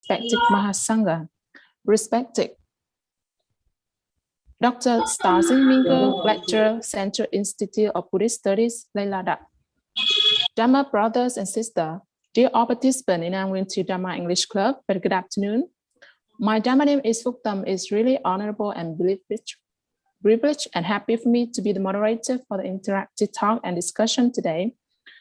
respected Mahasangha, respected Dr. Satnzin Mingyur, lecturer, Central Institute of Buddhist Studies, Ladakh. Dhamma brothers and sisters, dear all participants in our Mingyur Dhamma English Club, very good afternoon. My Dhamma name is Phuktam. It's really honorable and privileged and happy for me to be the moderator for the interactive talk and discussion today.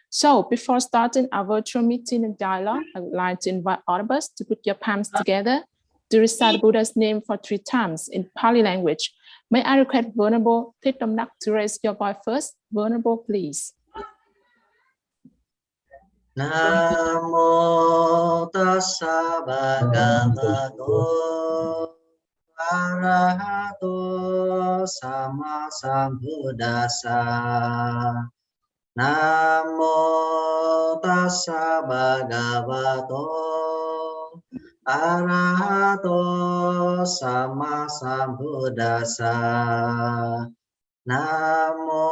So before starting our virtual meeting and dialogue, I would like to invite all of us to put your palms together to recite Buddha's name for 3 times in Pali language. May I request Venerable Thittamnak to raise your voice first? Venerable, please. Namo tassa bhagavato arahato sama sambuddhassa. Namo tassa bhagavato arahato sama sambuddhassa. Namo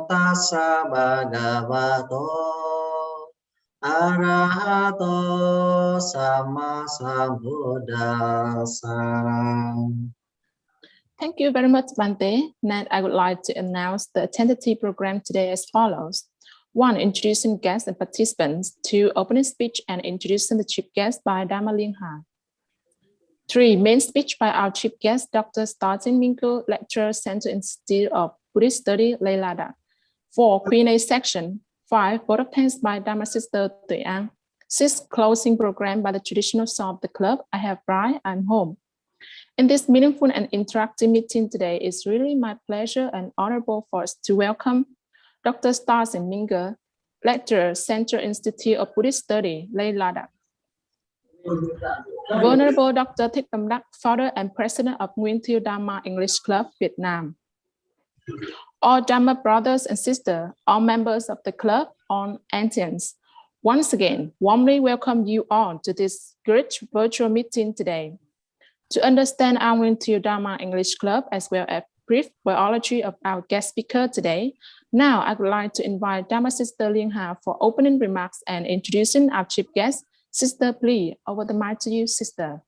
tassa bhagavato arahato sama sambuddhassa. Thank you very much, Bante. Now I would like to announce the tentative program today as follows. 1. Introducing guests and participants. 2. Opening speech and introducing the chief guest by Dhamma Lingha. 3. Main speech by our chief guest, Dr. Satnzin Mingyur, lecturer, Central Institute of Buddhist Studies, Ladakh. 4. Q&A section. 5. Vote of thanks by Dhamma Sister Tuệ An. 6. Closing program by the traditional song of the club, I Have Bride, I'm Home. In this meaningful and interactive meeting today, it's really my pleasure and honorable for us to welcome Dr. Satnzin Mingyur, lecturer, Central Institute of Buddhist Studies, Ladakh. Venerable Dr. Thittamnak, founder and president of Mingyur Dhamma English Club, Vietnam. All Dhamma brothers and sisters, all members of the club, all Antians. Once again, warmly welcome you all to this great virtual meeting today. To understand our Mingyur Dhamma English Club, as well as brief biology of our guest speaker today, now I would like to invite Dhamma Sister Lingha for opening remarks and introducing our chief guest. Sister, please, over the mic to you, sister.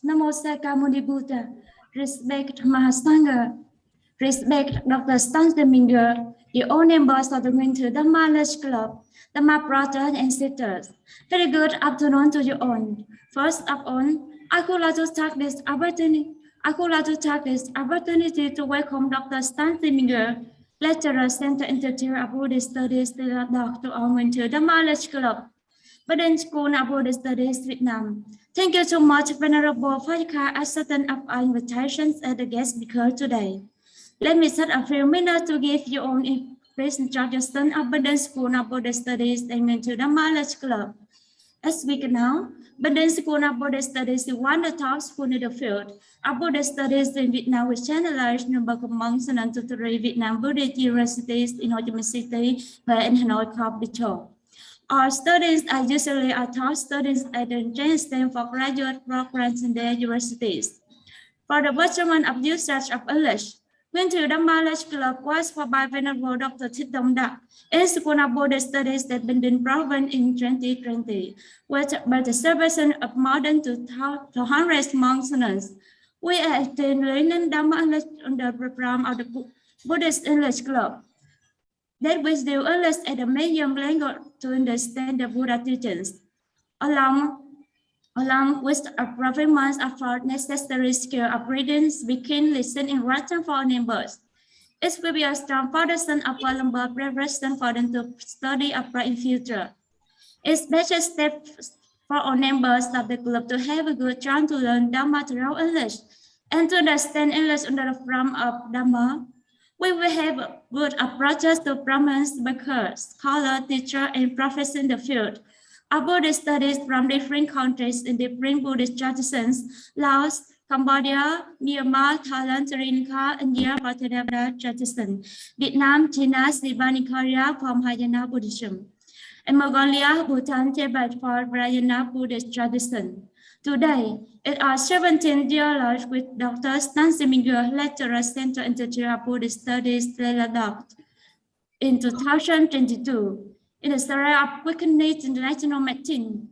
Namo Sakamuni Buddha, respect Mahasangha, respect Dr. Satnzin Mingyur, the all members of the Mingyur Dhamma English Club, Dhamma brothers and sisters. Very good afternoon to you all. First of all, I would like to take this opportunity to welcome Dr. Satnzin Mingyur, lecturer, Central Institute of Buddhist Studies, Ladakh, to our Mingyur Dhamma English Club, Buddhist School of Buddhist Studies, Vietnam. Thank you so much, Venerable, for accepting of our invitations as the guest speaker today. Let me take a few minutes to give you all a brief introduction of Buddhist School of Buddhist Studies and Mingyur Dhamma English Club. As we know, Buddhist School of Buddhist Studies is one of the top schools in the field of Buddhist Studies in Vietnam, which channelized number of monks and to 3 Vietnam Buddhist universities in Ho Chi Minh City and Hanoi Capital. Our studies are usually taught students at the Stanford for graduate programs in their universities. For the betterment of usage of English, Mingyur Dhamma English Club was formed by Venerable Dr. Thittamnak in School of Buddhist Studies that had been proven in 2020, with participation of more than 200 monks and nuns. We are learning Dhamma English under the program of the Buddhist English Club. That we do English as a medium language to understand the Buddha teachings, along with a performance of our necessary skill of reading, speaking, listening, and writing for members. It will be a strong foundation of our number preparation for them to study abroad in future. It's better step for all members of the club to have a good chance to learn Dhamma through English and to understand English under the form of Dhamma. We will have good approaches to Brahmins, speakers, scholars, teachers, and professors in the field of Buddhist studies from different countries in different Buddhist traditions: Laos, Cambodia, Myanmar, Thailand, Sri Lanka, India, Bangladesh tradition, Vietnam, China, Japan, and Korea from Mahayana Buddhism. in Mongolia, Bhutan, Tibet for Vajrayana Buddhist tradition. Today, it are 17 dialogues with Dr. Satnzin Mingyur, lecturer, Center Institute of Buddhist Studies, Ladakh. In 2022, in the series of Quickened International Meeting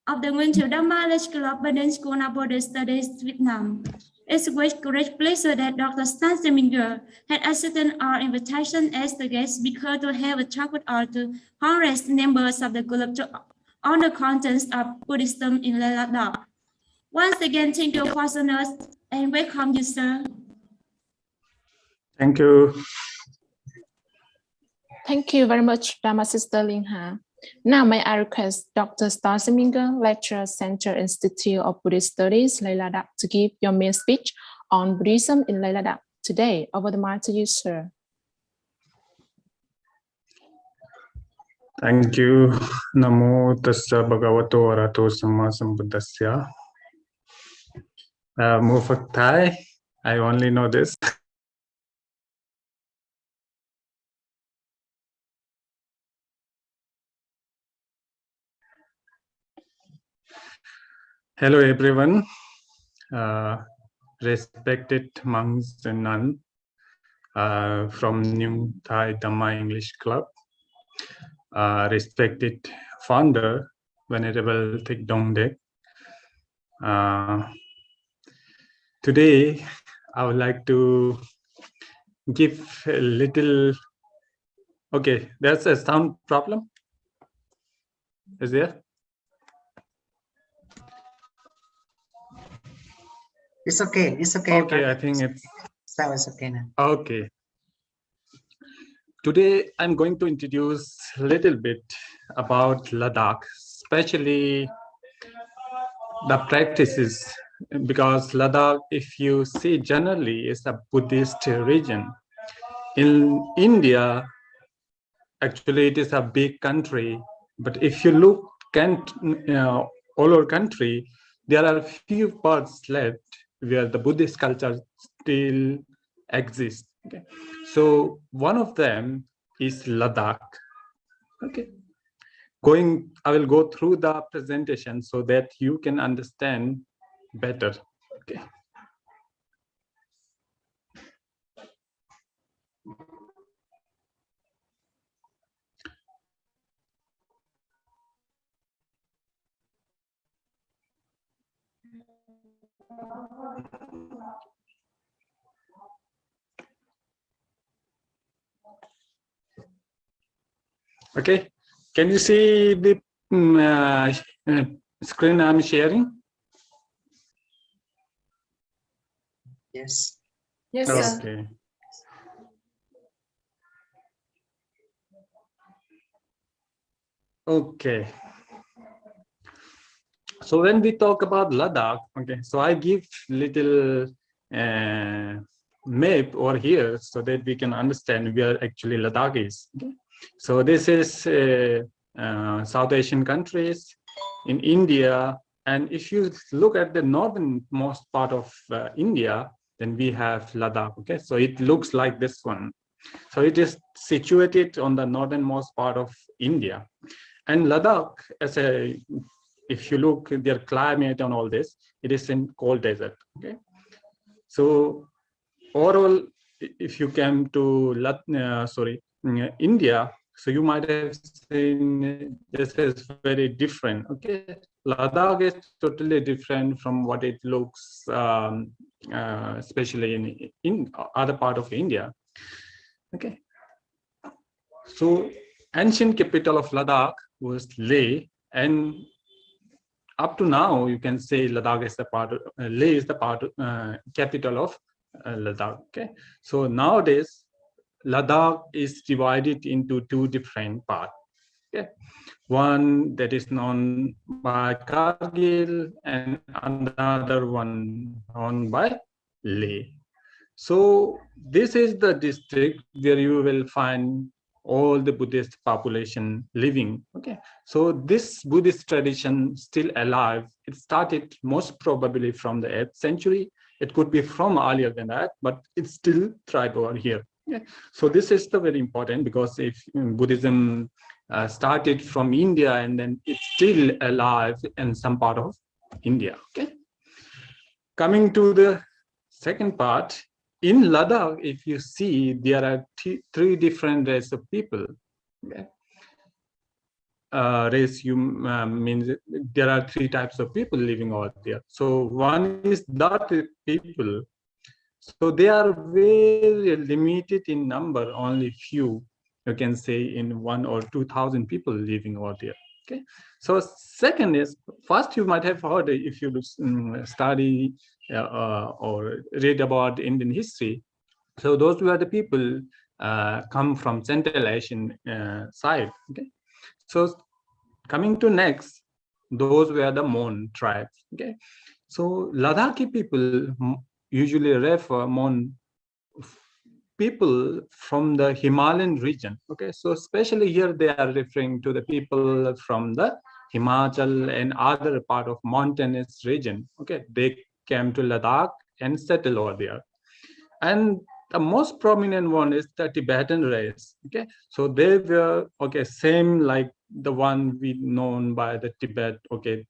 of the Mingyur Dhamma Club Buddhist School of Buddhist Studies, Vietnam. It's with great pleasure that Dr. Satnzin Mingyur had accepted our invitation as the guest speaker to have a talk with our 200 members of the group on the contents of Buddhism in Ladakh. Once again, thank you for us and welcome you, sir. Thank you. Thank you very much, Dharma Sister Lingha. Now may I request Dr. Satnzin Mingyur, lecturer, Center Institute of Buddhist Studies, Ladakh, to give your main speech on Buddhism in Ladakh today. Over the mic to you, sir. Thank you. Namo tassa bhagavato arahato samma sambuddhasya. Mufak Thai. I only know this. Hello, everyone. Respected monks and nuns from New Thai Dhamma English Club. Respected founder, Venerable Thich Dong Dek. Today, I would like to give a little. Okay, there's a sound problem. Is there? It's okay. It's okay. Okay, I think it's. So it's okay now. Okay. Today, I'm going to introduce a little bit about Ladakh, especially the practices, because Ladakh, if you see generally, is a Buddhist region. In India, actually, it is a big country, but if you look all over country, there are few parts left where the Buddhist culture still exists. Okay, so one of them is Ladakh. Okay, I will go through the presentation so that you can understand better. Okay. Okay, can you see the screen I'm sharing? Yes. Yes, Yes. sir. Okay. Okay. So when we talk about Ladakh, okay, so I give little map over here so that we can understand where actually Ladakh is. Okay? So this is South Asian countries in India, and if you look at the northernmost part of India, then we have Ladakh. Okay, so it looks like this one. So it is situated on the northernmost part of India, and Ladakh, if you look at their climate and all this, it is in cold desert. Okay, so overall, if you came to India, so you might have seen this is very different. Okay, Ladakh is totally different from what it looks, especially in other part of India. Okay, so ancient capital of Ladakh was Leh, and up to now you can say Ladakh is the part of, Leh is the capital of Ladakh. Okay, so nowadays Ladakh is divided into two different parts. Okay, one that is known by Kargil and another one known by Leh. So this is the district where you will find all the Buddhist population living. Okay, so this Buddhist tradition still alive. It started most probably from the 8th century. It could be from earlier than that, but it's still thrive over here. Yeah. So this is the very important, because if Buddhism started from India, and then it's still alive in some part of India. Okay. Coming to the second part, in Ladakh, if you see, there are three different races of people. Okay. Race means there are three types of people living over there. So one is Dati people. So they are very limited in number, only few, you can say in 1,000 or 2,000 people living over there. Okay. So second is, first you might have heard, if you study or read about Indian history. So those were the people come from Central Asian side. Okay. So coming to next, those were the Mon tribes. Okay. So Ladakhi people usually refer Mon people from the Himalayan region. Okay, so especially here they are referring to the people from the Himachal and other part of mountainous region. Okay, they came to Ladakh and settled over there. And the most prominent one is the Tibetan race. Okay, so they were same like the one we known by the Tibet. Okay,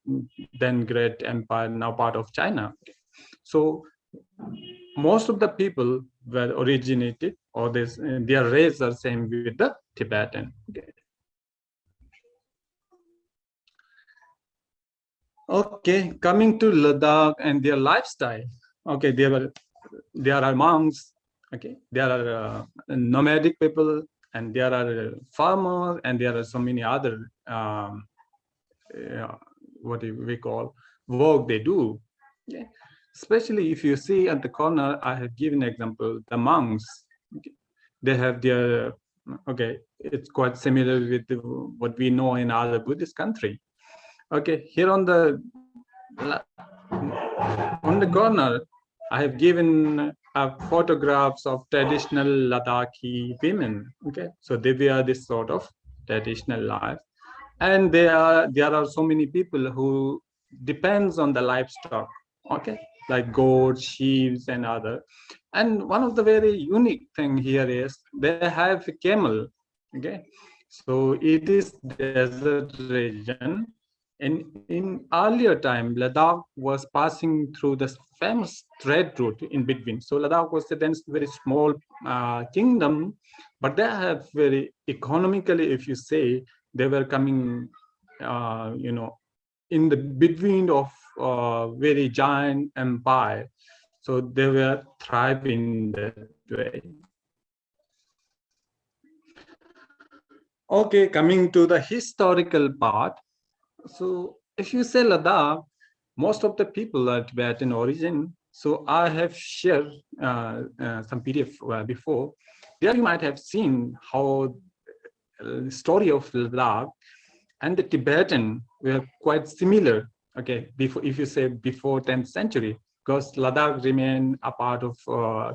then great empire, now part of China. Okay. So most of the people were originated, or their race are same with the Tibetan. Okay. Okay, coming to Ladakh and their lifestyle. Okay, there are monks. Okay, there are nomadic people, and there are farmers, and there are so many other what we call work they do. Okay. Especially if you see at the corner, I have given example, the monks. Okay. They have their, it's quite similar with what we know in other Buddhist country. Okay, here on the corner, I have given photographs of traditional Ladakhi women. Okay, so they wear this sort of traditional life, and there are so many people who depends on the livestock. Okay, like goats, sheep, and other. And one of the very unique thing here is they have a camel. Okay, so it is desert region. And in earlier time, Ladakh was passing through the famous trade route in between. So Ladakh was then very small kingdom, but they have very economically, if you say, they were coming, in the between of very giant empire. So they were thriving that way. Okay, coming to the historical part. So if you say Ladakh, most of the people are Tibetan origin. So I have shared some PDF before. There you might have seen how the story of Ladakh and the Tibetan were quite similar. Okay, if you say before 10th century, because Ladakh remained a part of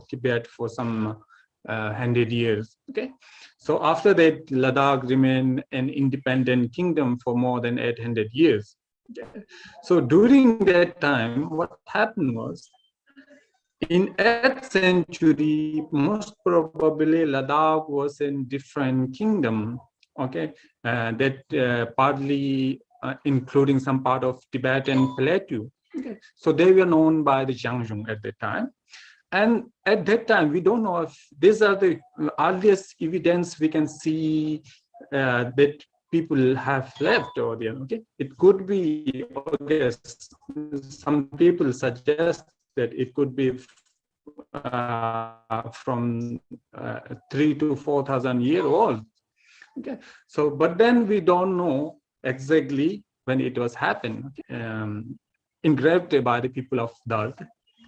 Tibet for some 100 years. Okay, so after that, Ladakh remained an independent kingdom for more than 800 years. Okay. So during that time, what happened was, in 8th century, most probably Ladakh was a different kingdom. Okay, that partly including some part of Tibetan plateau. Okay, so they were known by the Jianzhong at that time. And at that time, we don't know if these are the earliest evidence we can see that people have left over there. Okay, it could be, some people suggest that it could be from 3,000 to 4,000 years old. Okay, so but then we don't know exactly when it was happened. Engraved by the people of Dalt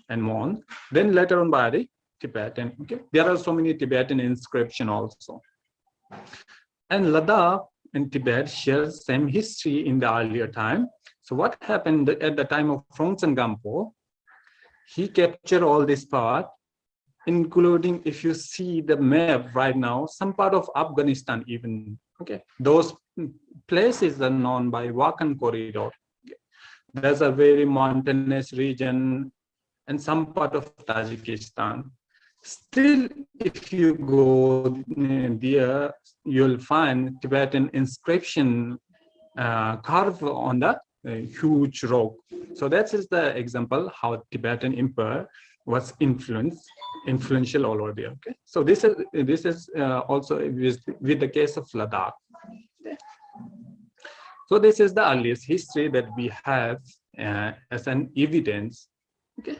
and Mon, then later on by the Tibetan. Okay, there are so many Tibetan inscriptions also. And Ladakh and Tibet share same history in the earlier time. So what happened at the time of Frongtsen Gampo? He captured all this part, including, if you see the map right now, some part of Afghanistan even. Okay, those places are known by Wakhan corridor. There's a very mountainous region and some part of Tajikistan. Still, if you go there, you'll find Tibetan inscription carved on the huge rock. So that is the example how Tibetan emperor was influential all over there. Okay, so this is also with the case of Ladakh. Okay. So this is the earliest history that we have as an evidence. Okay.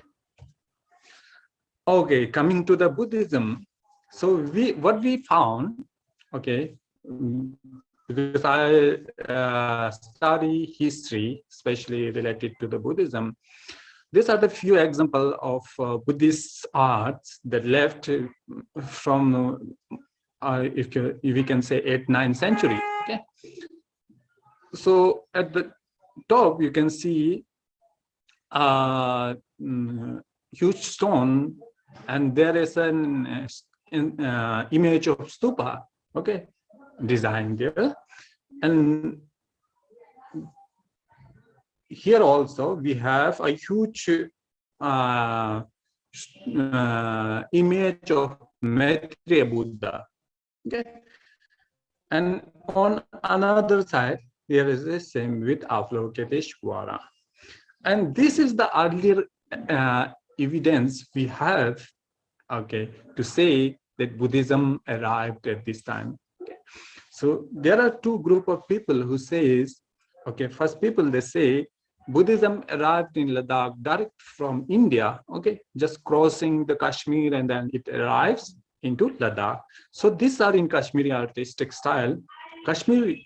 Okay, coming to the Buddhism. So what we found, okay, because I study history, especially related to the Buddhism. These are the few examples of Buddhist arts that left from, if we can say, 8th, 9th century. Okay. So at the top, you can see a huge stone, and there is an image of stupa, okay, designed there. And here also we have a huge image of Maitreya Buddha. Okay, and on another side there is the same with Avalokiteshvara. And this is the earlier evidence we have, okay, to say that Buddhism arrived at this time. Okay. So there are two groups of people who says, okay, first people, they say Buddhism arrived in Ladakh direct from India, okay, just crossing the Kashmir, and then it arrives into Ladakh. So these are in Kashmiri artistic style. Kashmir,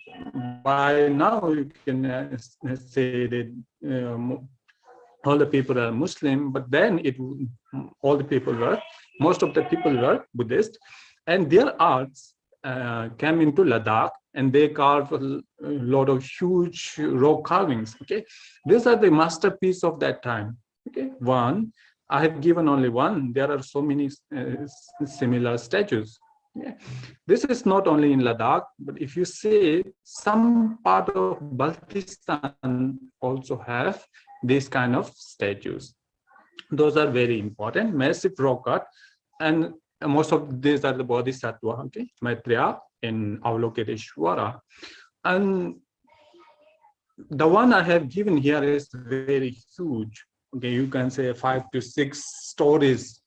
by now you can say that all the people are Muslim, but then most of the people were Buddhist, and their arts came into Ladakh, and they carved a lot of huge rock carvings. Okay, these are the masterpiece of that time. Okay, one, I have given only one. There are so many similar statues. Yeah. This is not only in Ladakh, but if you say some part of Baltistan also have these kind of statues. Those are very important, massive rock art, and most of these are the Bodhisattva, okay, Maitreya and Avalokiteshvara. And the one I have given here is very huge. Okay, you can say 5 to 6 stories.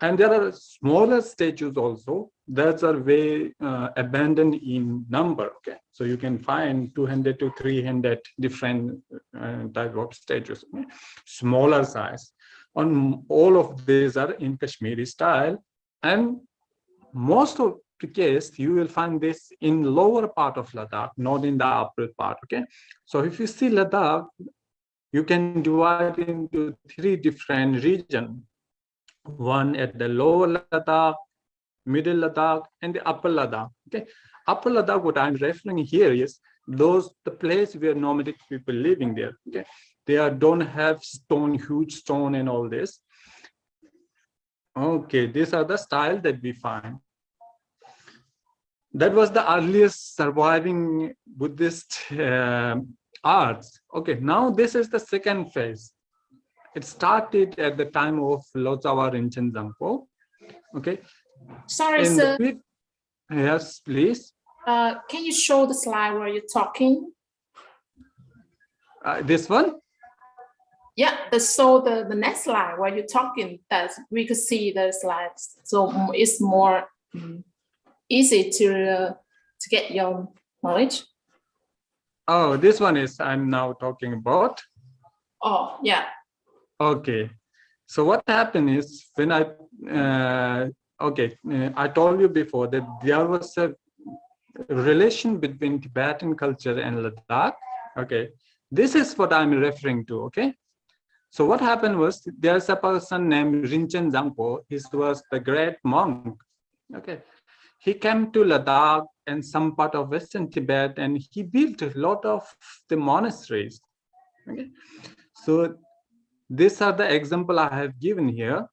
And there are smaller statues also that are very abundant in number. Okay, so you can find 200 to 300 different type of statues, okay? Smaller size. On all of these are in Kashmiri style, and most of the case you will find this in lower part of Ladakh, not in the upper part. Okay, so if you see Ladakh, you can divide into 3 different regions. One at the lower Ladakh, middle Ladakh, and the upper Ladakh. Okay, upper Ladakh, what I'm referring here is the place where nomadic people living there. Okay, they don't have stone, huge stone and all this. Okay, these are the style that we find. That was the earliest surviving Buddhist arts. Okay, now this is the second phase. It started at the time of Lotsawa Rinchen Zampo. Okay. Sorry, sir. Yes, please. Can you show the slide where you're talking? This one? Yeah, the next slide where you're talking, that we could see the slides. So it's more easy to get your knowledge. Oh, this one is I'm now talking about. Oh, yeah. Okay, so what happened is when I told you before that there was a relation between Tibetan culture and Ladakh. Okay, this is what I'm referring to. Okay, so what happened was there's a person named Rinchen Zampo. He was the great monk. Okay, he came to Ladakh and some part of Western Tibet, and he built a lot of the monasteries. Okay, so these are the example I have given here.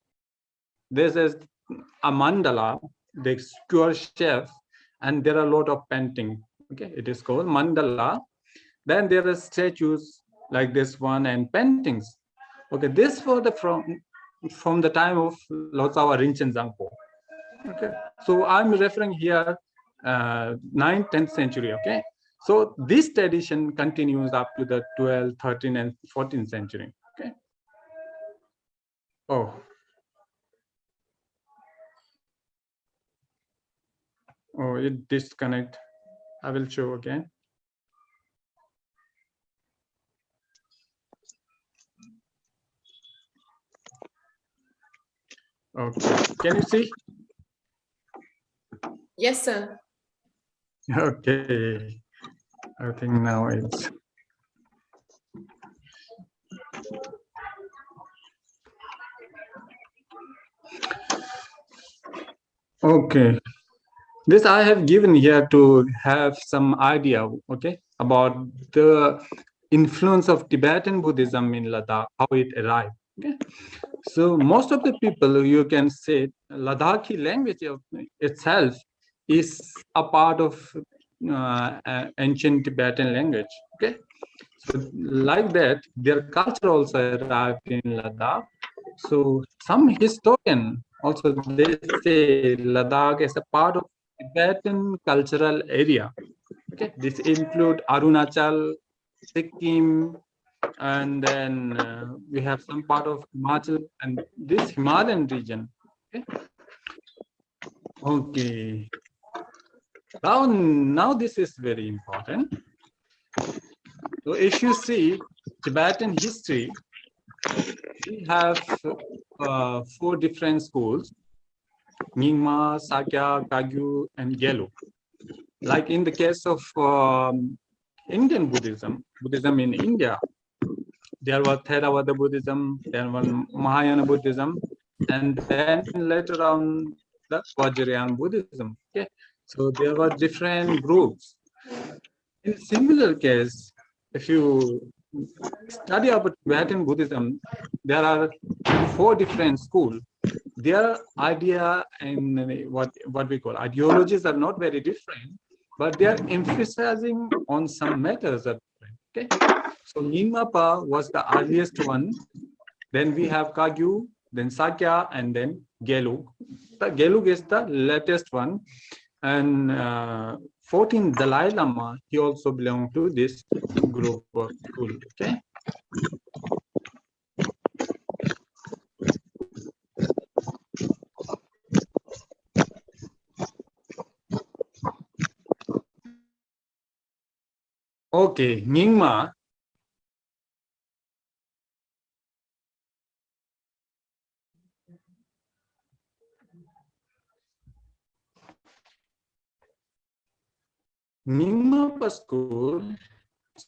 This is a mandala, the square shape, and there are a lot of painting. Okay, it is called mandala. Then there are statues like this one and paintings. Okay, this for the from from the time of Lotsawa Rinchen Zangpo. Okay, so I'm referring here 9th, 10th century. Okay, so this tradition continues up to the 12th, 13th, and 14th century. Okay. Oh. Oh, it disconnect. I will show again. Okay, can you see? Yes, sir. Okay, I think now it's. Okay, this I have given here to have some idea, okay, about the influence of Tibetan Buddhism in Ladakh, how it arrived. Okay, so most of the people, you can say, Ladakhi language itself is a part of ancient Tibetan language. Okay, so like that, their culture also arrived in Ladakh. So some historian also they say Ladakh is a part of Tibetan cultural area. Okay, this include Arunachal, Sikkim, and then we have some part of Himachal and this Himalayan region. Okay. Okay. Now this is very important. So if you see Tibetan history, we have 4 different schools: Nyingma, Sakya, Kagyu, and Gelu. Like in the case of Indian Buddhism in India, there was Theravada Buddhism, then one Mahayana Buddhism, and then later on the Vajrayana Buddhism. Okay, so there were different groups. In similar case, if you study about Tibetan Buddhism, there are 4 different schools. Their idea and what we call ideologies are not very different, but they are emphasizing on some matters that okay. So Nyingma was the earliest one. Then we have Kagyu, then Sakya, and then Gelug. The Gelug is the latest one. And 14th Dalai Lama, he also belonged to this group of school. Okay. Okay, Nyingma. Nyingma school.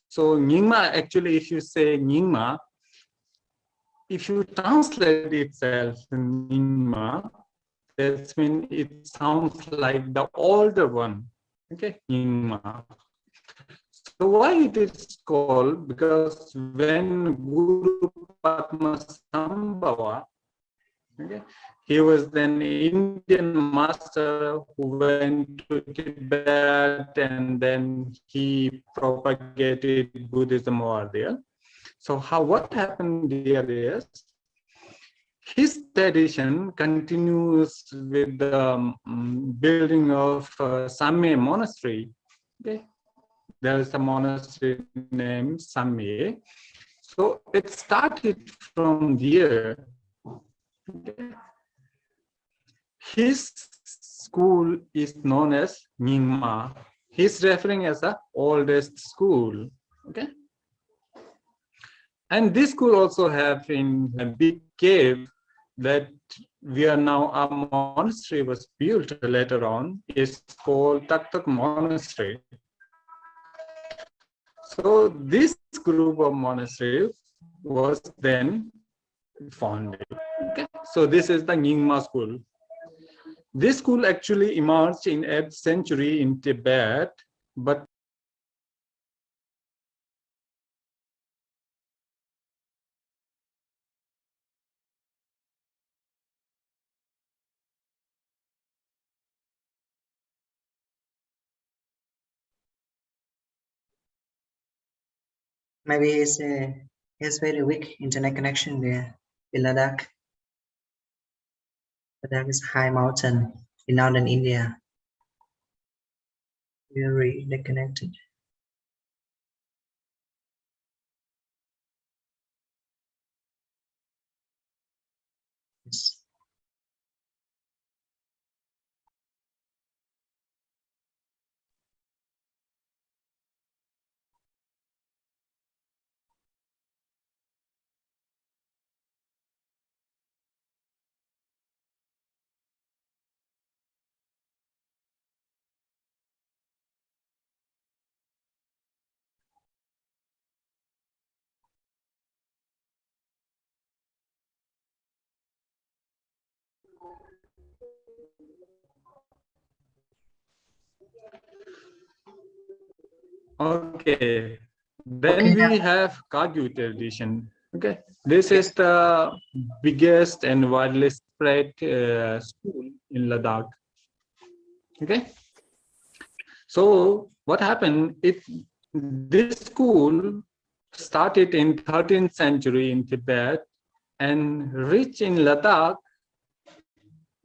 So Nyingma, actually, if you say Nyingma, if you translate itself in Nyingma, that means it sounds like the older one. Okay, Nyingma. So why it is called? Because when Guru Padmasambhava, okay, he was an Indian master who went to Tibet and then he propagated Buddhism over there. So what happened there is his tradition continues with the building of Samye monastery. Okay, there is a monastery named Samye. So it started from there. Okay. His school is known as Nyingma. He's referring as the oldest school. Okay. And this school also have in a big cave that we are now, a monastery was built later on. It's called Taktak Monastery. So this group of monastery was then founded. Okay. So this is the Nyingma school. This school actually emerged in 8th century in Tibet, but Maybe it's very weak internet connection there in Ladakh. Ladakh is a high mountain in northern India. Very connected. Yes. Okay, then Okay, we have Kagyu tradition. Okay, this is the biggest and widely spread school in Ladakh. Okay, so what happened? This school started in 13th century in Tibet and reached in Ladakh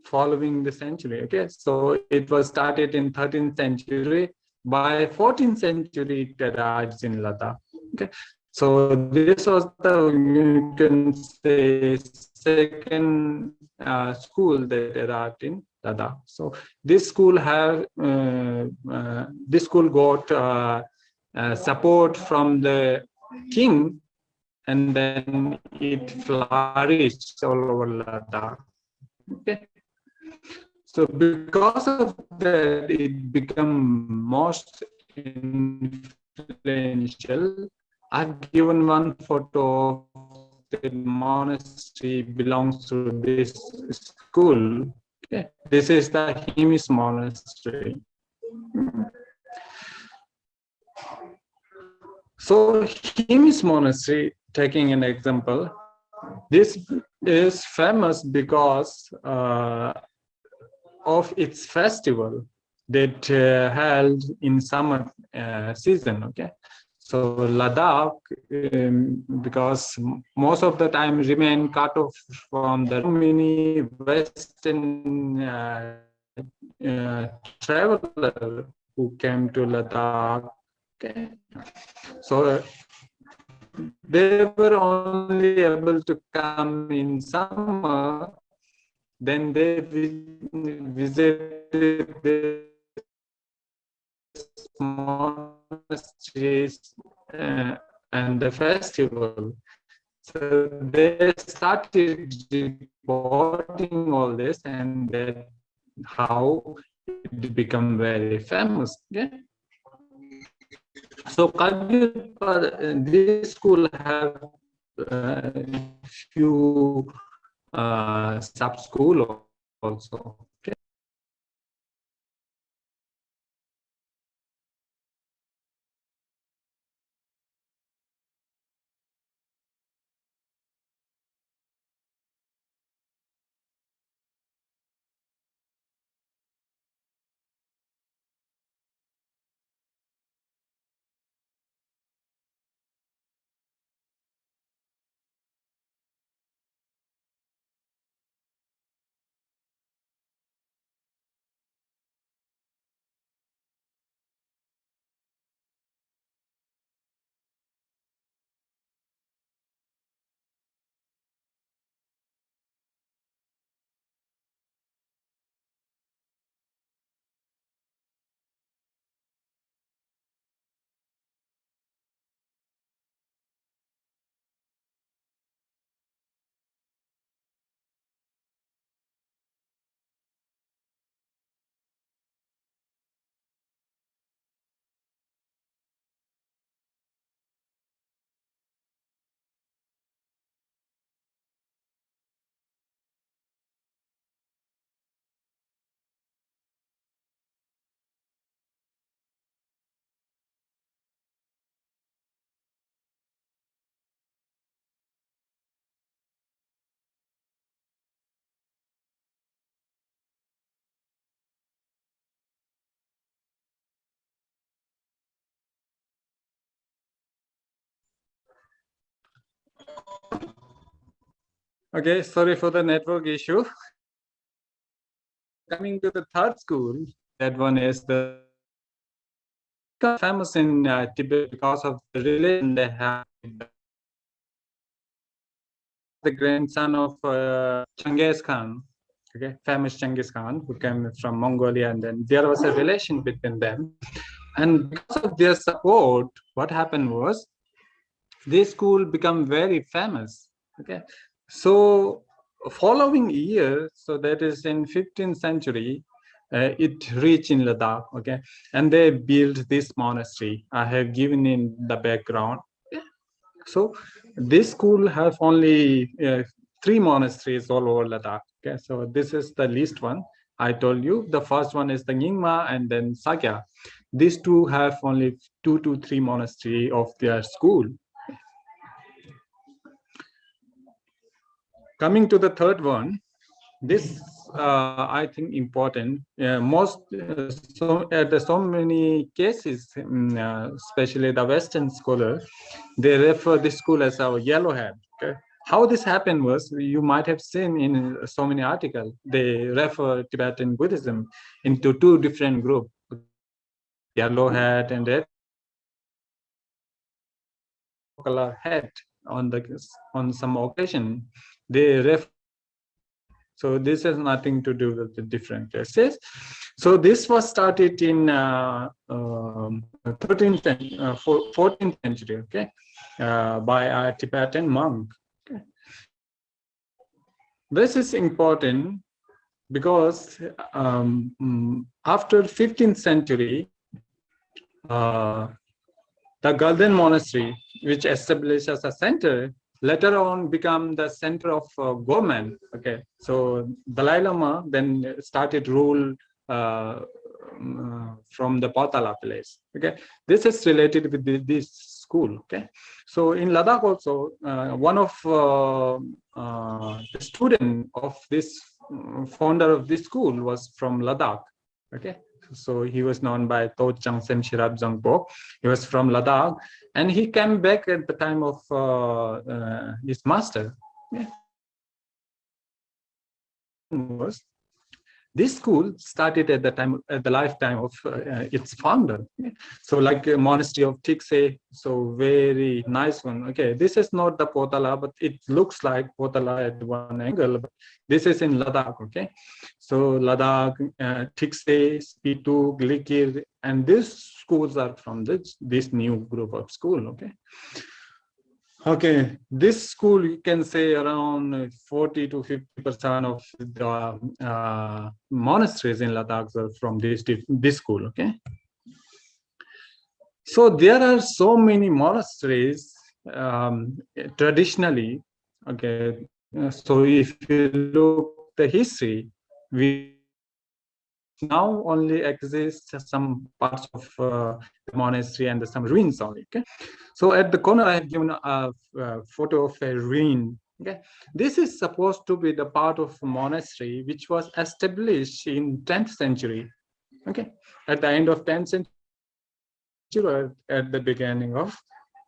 following the century. Okay, so it was started in 13th century. By 14th century, it arrives in Ladakh. Okay, so this was the, you can say, second school that arrived in Ladakh. So this school got support from the king, and then it flourished all over Ladakh. Okay. So because of that, it became most influential. I've given one photo of the monastery belongs to this school. Okay. This is the Hemis monastery. So Hemis monastery, taking an example, this is famous because of its festival that held in summer season. Okay, so Ladakh, because most of the time remain cut off from the many Western traveler who came to Ladakh. Okay, so they were only able to come in summer. Then they visited the monasteries and the festival. So they started reporting all this, and that how it become very famous. Okay? So this school have few sub school also. Okay. Okay, sorry for the network issue. coming to the third school, that one is the famous in Tibet because of the relation they have with the grandson of Genghis Khan, okay, famous Genghis Khan, who came from Mongolia, and then there was a relation between them. And because of their support, what happened was this school became very famous. Okay, so following year, so that is in 15th century, it reached in Ladakh. Okay, and they built this monastery. I have given in the background. So this school has only 3 monasteries all over Ladakh. Okay, so this is the least one. I told you the first one is the Nyingma and then Sakya. These two have only 2 to 3 monasteries of their school. Coming to the third one, this I think important. So many cases, especially the Western scholar, they refer this school as our yellowhead. Okay, how this happened was, you might have seen in so many articles, they refer Tibetan Buddhism into 2 different groups: yellowhead and red color hat. On some occasion, they refer. So this has nothing to do with the different places. So this was started in 14th century, okay, by a Tibetan monk. Okay. This is important because after 15th century, the Golden Monastery, which established as a center, later on become the center of government. Okay, so Dalai Lama then started rule from the Potala place. Okay, this is related with this school. Okay, so in Ladakh also, one of the student of this founder of this school was from Ladakh. Okay, so he was known by Tot Changsem Shirab Zangpo. He was from Ladakh, and he came back at the time of his master. Yeah. This school started at the lifetime of its founder. Yeah. So like a monastery of Tikse, so very nice one. Okay, this is not the Potala, but it looks like Potala at one angle. But this is in Ladakh. Okay, so Ladakh, Tikse, Spitu, Glikir, and these schools are from this new group of school. Okay. Okay, this school, you can say around 40 to 50% of the monasteries in Ladakh are from this school. Okay, so there are so many monasteries traditionally. Okay, so if you look the history, we now only exists some parts of the monastery and some ruins only. Okay, so at the corner I have given a photo of a ruin. Okay, this is supposed to be the part of a monastery which was established in 10th century. Okay, at the end of 10th century or at the beginning of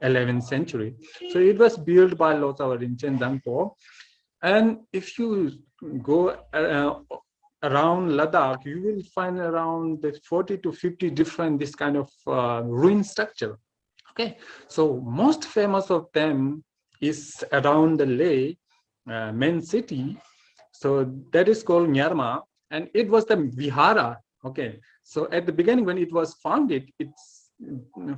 11th century. So it was built by Losawar Rinchen Dangpo, and if you go around Ladakh, you will find around 40 to 50 different this kind of ruin structure. Okay, so most famous of them is around the Leh main city. So that is called Nyarma, and it was the vihara. Okay, so at the beginning when it was founded, it's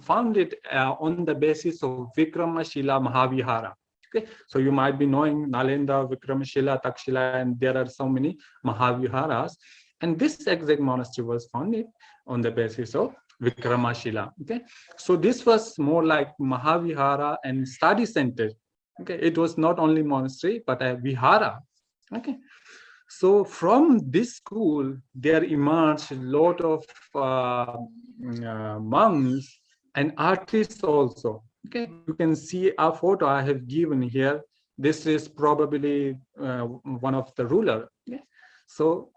founded on the basis of Vikramashila Mahavihara. Okay, so you might be knowing Nalanda, Vikramashila, Takshila, and there are so many Mahaviharas. And this exact monastery was founded on the basis of Vikramashila. Okay, so this was more like Mahavihara and study center. Okay, it was not only monastery but a vihara. Okay, so from this school there emerged a lot of monks and artists also. Okay, you can see a photo I have given here. This is probably one of the ruler. Okay? So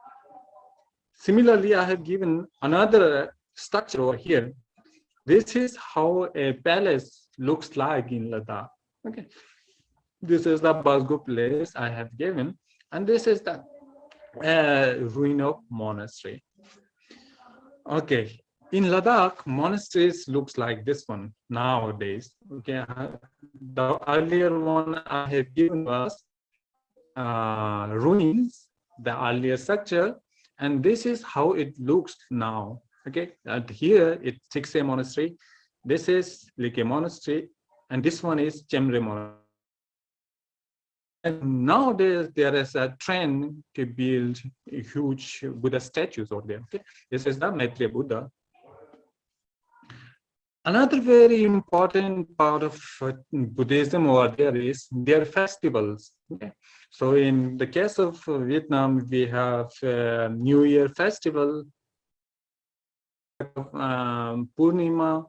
similarly, I have given another structure over here. This is how a palace looks like in Ladakh. Okay, this is the Basgu place I have given, and this is the ruin of monastery. Okay, in Ladakh, monasteries looks like this one nowadays. Okay, the earlier one I have given was ruins, the earlier structure, and this is how it looks now. Okay, and here it's Sikse monastery, this is Like monastery, and this one is Chemre monastery. And nowadays there is a trend to build huge Buddha statues over there. Okay, this is the Maitreya Buddha. Another very important part of Buddhism over there is their festivals. Okay? So in the case of Vietnam, we have New Year festival, Purnima.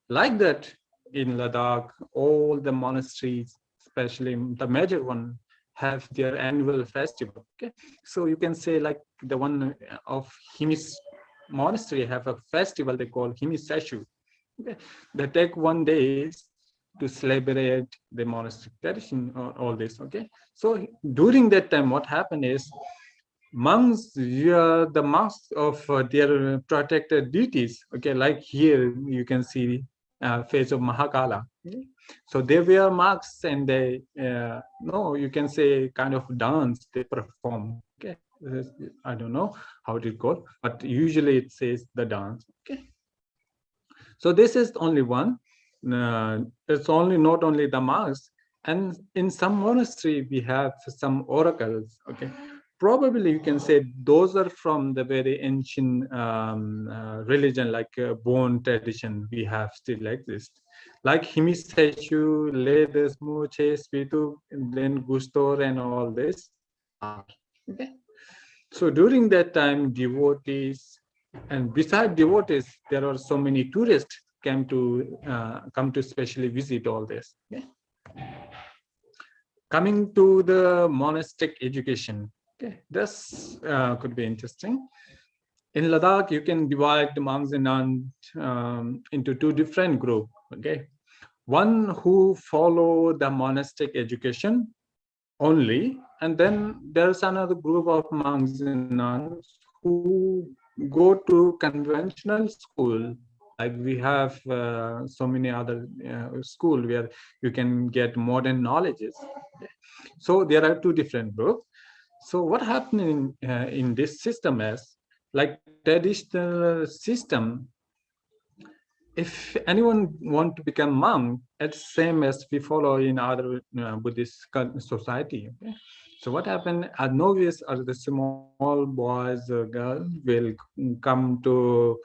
Like that in Ladakh, all the monasteries, especially the major one, have their annual festival. Okay, so you can say like the one of Himis monastery have a festival they call Himis Seshu. Okay. They take 1 day to celebrate the monastic tradition or all this. Okay, so during that time, what happened is monks wear the masks of their protected deities. Okay, like here you can see face of Mahakala. Okay? So they wear masks and they no, you can say kind of dance they perform. Okay, I don't know how it goes, but usually it says the dance. Okay. So this is only one. It's only not only the mask, and in some monastery we have some oracles. Okay, probably you can say those are from the very ancient religion, like bone tradition we have still exist, like Himiseshu, Ledes, Muche, Spitu, then Gustor, and all this. Okay, so during that time, devotees. And besides devotees, there are so many tourists come to specially visit all this. Okay? Coming to the monastic education, okay, this could be interesting. In Ladakh, you can divide the monks and nuns into two different groups. Okay, one who follow the monastic education only, and then there's another group of monks and nuns who go to conventional school, like we have so many other school where you can get modern knowledges. So there are two different groups. So what happened in this system is like traditional system. If anyone want to become monk, it's same as we follow in other Buddhist society. Okay? So what happened? A novice or the small boys or girls will come to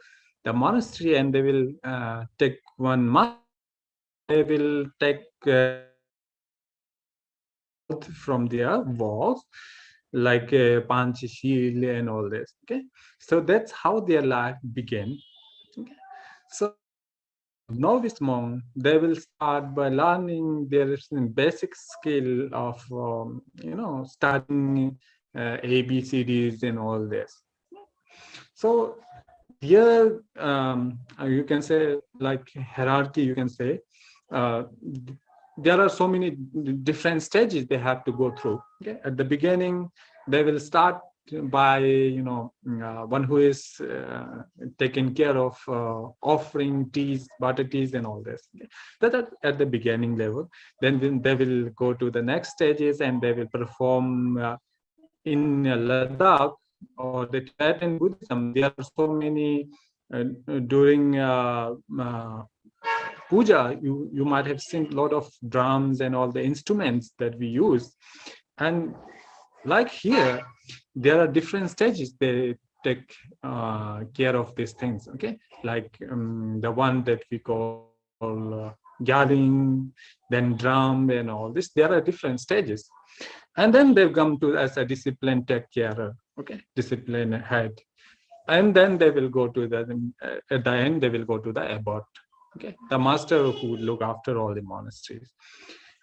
the monastery and they will take 1 month. They will take from their walls like Panchashil and all this. Okay, so that's how their life began. Okay, so novice monk, they will start by learning their basic skill of starting ABCDs and all this. So here you can say like hierarchy, you can say there are so many different stages they have to go through. Okay, at the beginning they will start by one who is taking care of offering teas, butter teas and all this. Okay? That at the beginning level. Then they will go to the next stages and they will perform in Ladakh or the Tibetan Buddhism. There are so many during puja, you might have seen a lot of drums and all the instruments that we use. And like here, there are different stages they take care of these things. Okay, like the one that we call yelling, then drum and all this. There are different stages, and then they come to as a discipline take care. Okay, discipline head, and then they will go to the at the end they will go to the abbot. Okay, the master who would look after all the monasteries.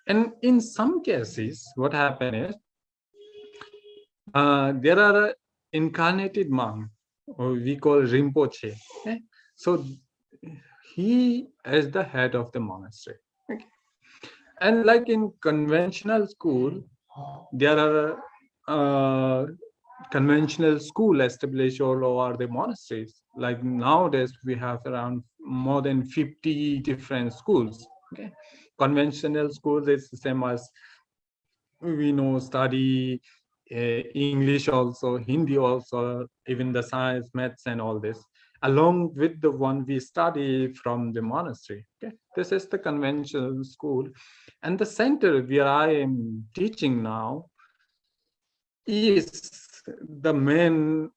And in some cases, what happened is there are incarnated monk, or we call Rinpoche. Okay? So he is the head of the monastery. Okay? And like in conventional school, there are conventional school established all over the monasteries. Like nowadays, we have around more than 50 different schools. Okay, conventional schools is the same as we know, study English also, Hindi also, even the science, maths, and all this, along with the one we study from the monastery. Okay, this is the conventional school, and the center where I am teaching now is the main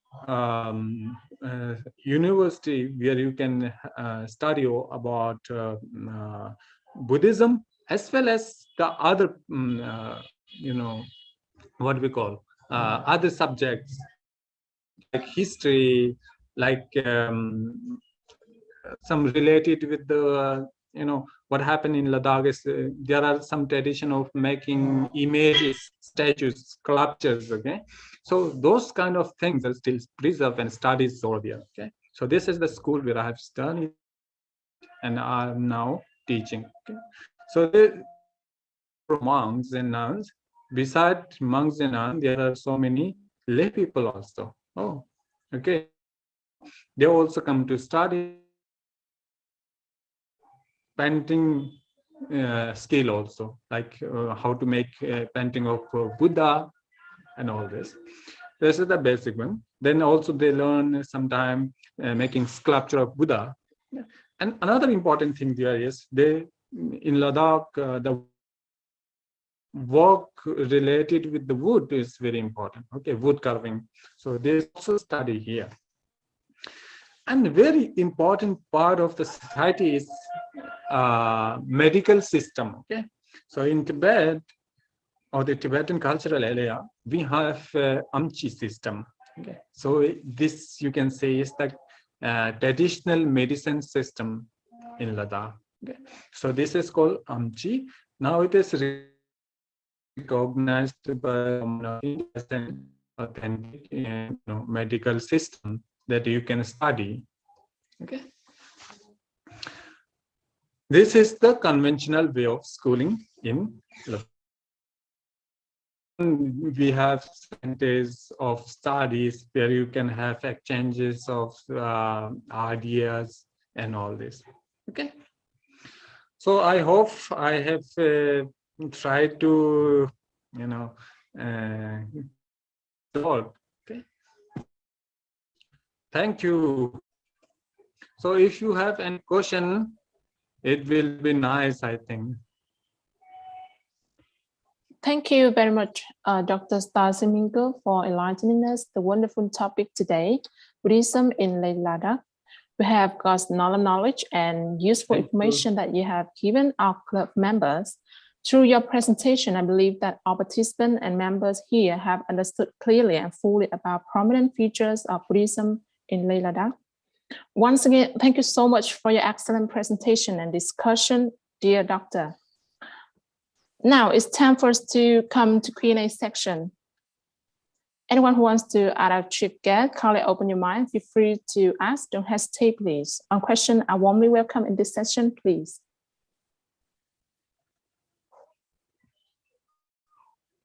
university where you can study about Buddhism, as well as the other what we call other subjects like history, like some related with the what happened in Ladakh is there are some tradition of making images, statues, sculptures. Okay, so those kind of things are still preserved and studied over there. Okay, so this is the school where I have studied and I'm now teaching. Okay, so the monks and nuns. Besides monks and nuns, there are so many lay people also. Oh, okay. They also come to study painting skill also, like how to make painting of Buddha and all this. This is the basic one. Then also they learn sometime making sculpture of Buddha. And another important thing there is they in Ladakh the work related with the wood is very important. Okay, wood carving. So they also study here. And very important part of the society is medical system. Okay, so in Tibet or the Tibetan cultural area, we have Amchi system. Okay, so this you can say is the traditional medicine system in Ladakh. Okay, so this is called Amchi. Now it is recognized by India as an authentic medical system that you can study. Okay, this is the conventional way of schooling in Ladakh. We have centers of studies where you can have exchanges of ideas and all this. Okay, so I hope I have tried to solve. Okay, thank you. So if you have any question, it will be nice, I think. Thank you very much, Dr. Satnzin Mingyur, for enlightening us the wonderful topic today, Buddhism in Leh Ladakh. We have got a lot of knowledge and useful information that you have given our club members. Through your presentation, I believe that our participants and members here have understood clearly and fully about prominent features of Buddhism in Leh Ladakh. Once again, thank you so much for your excellent presentation and discussion, dear doctor. Now it's time for us to come to Q&A section. Anyone who wants to add our chief guest, kindly open your mind. Feel free to ask. Don't hesitate, please. On question, I warmly welcome in this session, please.